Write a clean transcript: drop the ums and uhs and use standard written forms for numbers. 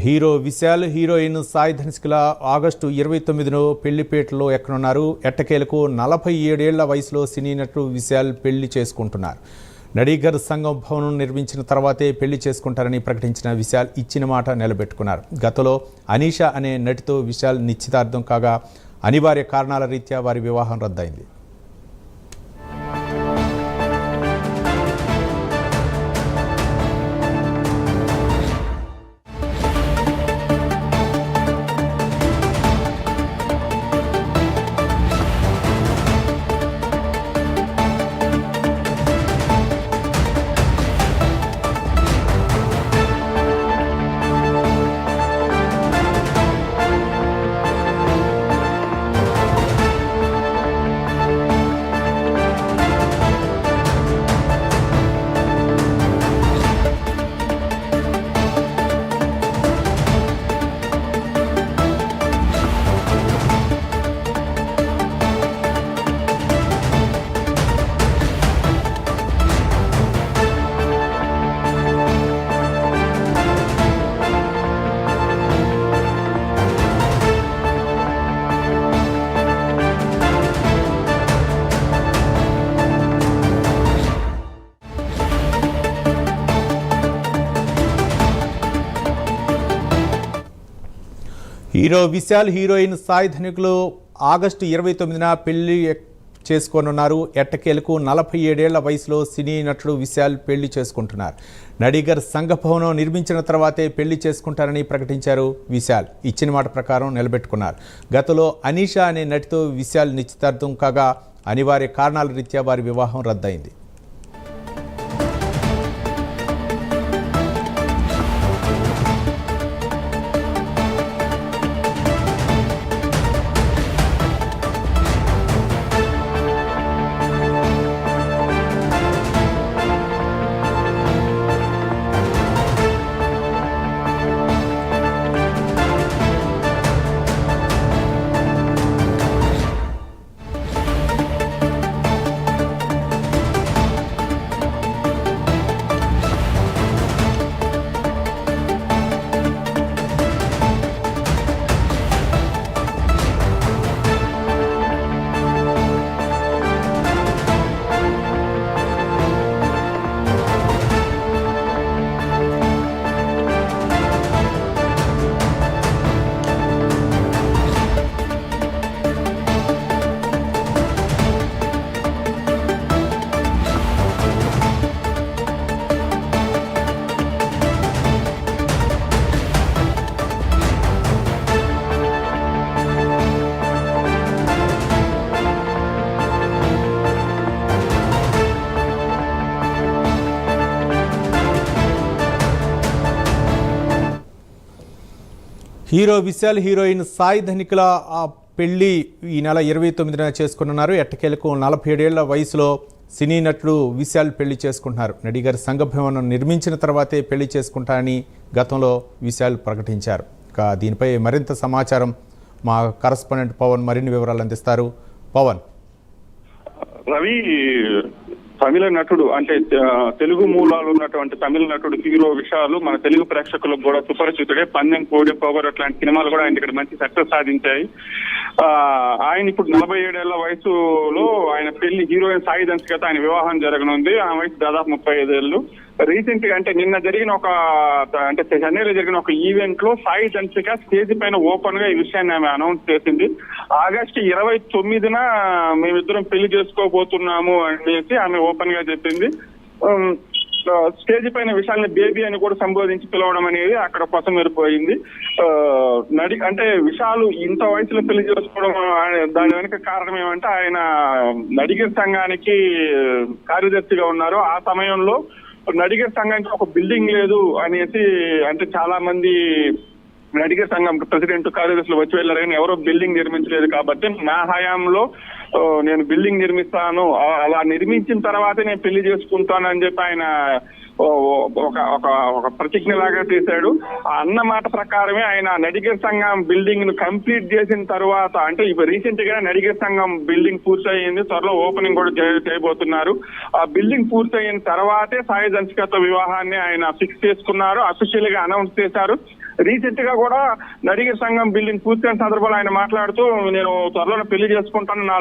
Hero Vishal heroine Sai ధనిష్కల August 29న పెళ్లిపేటలో ఎక్కనున్నారు. ఎట్టకేలకు 47 ఏళ్ల వయసులో సినీ నటుడు విశాల్ పెళ్లి చేసుకుంటున్నారు. నడిగర్ సంఘం భవనం నిర్మించిన తర్వాతే పెళ్లి చేసుకుంటారని ప్రకటించిన విశాల్ ఇచ్చిన మాట నిలబెట్టుకున్నారు. గతంలో అనీషా అనే నటితో విశాల్ నిశ్చితార్థం కాగా అనివార్య కారణాల రీత్యా వారి వివాహం రద్దయింది. హీరో విశాల్ హీరోయిన్ సాయి ధనిష్కలు ఆగస్టు 29న పెళ్లి చేసుకోనున్నారు. ఎట్టకేలకు 47 ఏళ్ల వయసులో సినీ నటుడు విశాల్ పెళ్లి చేసుకుంటున్నారు. నడిగర్ సంఘ భవనం నిర్మించిన తర్వాతే పెళ్లి చేసుకుంటారని ప్రకటించారు విశాల్. ఇచ్చిన మాట ప్రకారం నిలబెట్టుకున్నారు. గతంలో అనీషా అనే నటితో విశాల్ నిశ్చితార్థం కాగా అనివార్య కారణాల రీత్యా వారి వివాహం రద్దయింది. హీరో విశాల్ హీరోయిన్ సాయి ధనిష్కల పెళ్లి ఈ నెల 29న చేసుకున్నారు. ఎట్టకేలకు 47 ఏళ్ల వయసులో సినీ నటుడు విశాల్ పెళ్లి చేసుకుంటున్నారు. నడిగర్ సంఘ భవనం నిర్మించిన తర్వాతే పెళ్లి చేసుకుంటారని గతంలో విశాల్ ప్రకటించారు. దీనిపై మరింత సమాచారం మా కరస్పాండెంట్ పవన్ మరిన్ని వివరాలు అందిస్తారు. పవన్. రవి, తమిళ నటుడు అంటే తెలుగు మూలాలు ఉన్నటువంటి తమిళ నటుడు హీరో విశాల్ మన తెలుగు ప్రేక్షకులకు కూడా సుపరిచితుడే. పందెం, కోడి, పొగరు అట్లాంటి సినిమాలు కూడా ఆయన ఇక్కడ మంచి సక్సెస్ సాధించాయి. ఆయన ఇప్పుడు 47 ఏళ్ల వయసులో ఆయన పెళ్లి హీరోయిన్ సాయి ధనిష్కతో ఆయన వివాహం జరగనుంది. ఆ వయసు దాదాపు 35 ఏళ్ళు. రీసెంట్ గా అంటే నిన్న జరిగిన అంటే చెన్నైలో జరిగిన ఒక ఈవెంట్ లో సాయి ధనిష్క స్టేజ్ పైన ఓపెన్ గా ఈ విషయాన్ని ఆమె అనౌన్స్ చేసింది. ఆగస్టు 29న మేమిద్దరం పెళ్లి చేసుకోబోతున్నాము అనేసి ఆమె ఓపెన్ గా చెప్పింది. స్టేజ్ పైన విశాల్ని బేబీ అని కూడా సంబోధించి పిలవడం అనేది అక్కడ కొత్త మెరిపోయింది. అంటే విశాల్ ఇంత వయసులో పెళ్లి చేసుకోవడం దాని వెనుక కారణం ఏమంటే ఆయన నడిగర్ సంఘానికి కార్యదర్శిగా ఉన్నారు. ఆ సమయంలో నడిగర్ సంఘానికి ఒక బిల్డింగ్ లేదు అనేసి అంటే చాలా మంది నడిగర్ సంఘం ప్రెసిడెంట్ కార్యదర్శులు వచ్చి వెళ్ళారు కానీ ఎవరో బిల్డింగ్ నిర్మించలేదు. కాబట్టి నా హయాంలో నేను బిల్డింగ్ నిర్మిస్తాను, అలా నిర్మించిన తర్వాతే నేను పెళ్లి చేసుకుంటాను అని చెప్పి ఆయన ఒక ప్రతిజ్ఞ లాగా చేశాడు. ఆ అన్న మాట ప్రకారమే ఆయన నడిగర్ సంఘం బిల్డింగ్ ను కంప్లీట్ చేసిన తర్వాత, అంటే ఇప్పుడు రీసెంట్ గా నడిగర్ సంఘం బిల్డింగ్ పూర్తయింది, త్వరలో ఓపెనింగ్ కూడా చేయబోతున్నారు. ఆ బిల్డింగ్ పూర్తయిన తర్వాతే సాయి ధనిష్కతో వివాహాన్ని ఆయన ఫిక్స్ చేసుకున్నారు, అఫీషియల్ గా అనౌన్స్ చేశారు. రీసెంట్ గా కూడా నడిగర్ సంఘం బిల్డింగ్ పూర్తయిన సందర్భంలో ఆయన మాట్లాడుతూ నేను త్వరలో పెళ్లి చేసుకుంటాను,